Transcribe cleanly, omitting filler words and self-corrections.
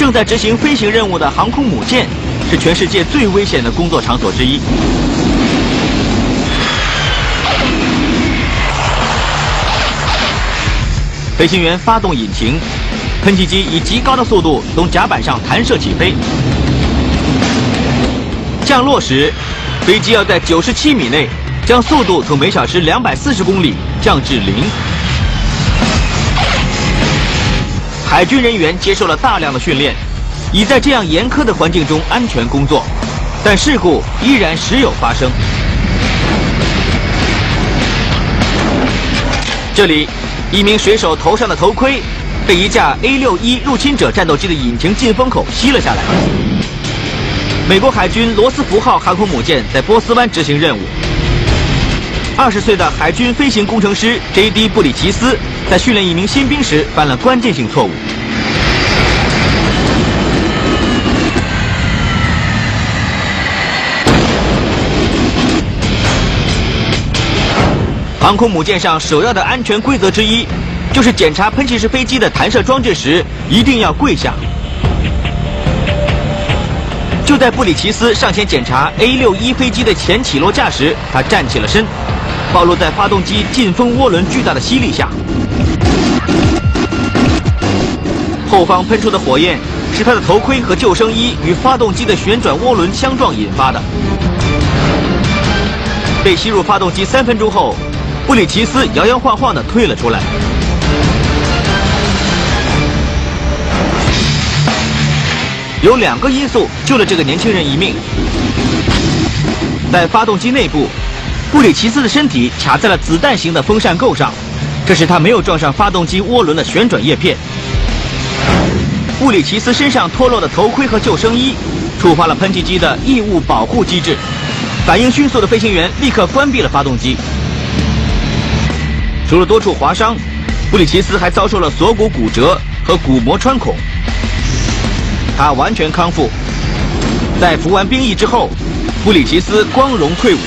正在执行飞行任务的航空母舰，是全世界最危险的工作场所之一。飞行员发动引擎，喷气机以极高的速度从甲板上弹射起飞。降落时，飞机要在97米内将速度从每小时240公里降至0。海军人员接受了大量的训练，以在这样严苛的环境中安全工作，但事故依然时有发生。这里，一名水手头上的头盔被一架 A-61入侵者战斗机的引擎进风口吸了下来。美国海军罗斯福号航空母舰在波斯湾执行任务。20岁的海军飞行工程师 J.D. 布里奇斯在训练一名新兵时犯了关键性错误。航空母舰上首要的安全规则之一，就是检查喷气式飞机的弹射装置时一定要跪下。就在布里奇斯上前检查 A-61飞机的前起落架时，他站起了身，暴露在发动机进风涡轮巨大的吸力下。后方喷出的火焰是他的头盔和救生衣与发动机的旋转涡轮相撞引发的。被吸入发动机3分钟后，布里奇斯摇摇晃晃地退了出来。有2个因素救了这个年轻人一命。在发动机内部，布里奇斯的身体卡在了子弹型的风扇构上，这使他没有撞上发动机涡轮的旋转叶片。布里奇斯身上脱落的头盔和救生衣触发了喷气机的异物保护机制，反应迅速的飞行员立刻关闭了发动机。除了多处划伤，布里奇斯还遭受了锁骨骨折和骨膜穿孔。他完全康复。在服完兵役之后，布里奇斯光荣退伍。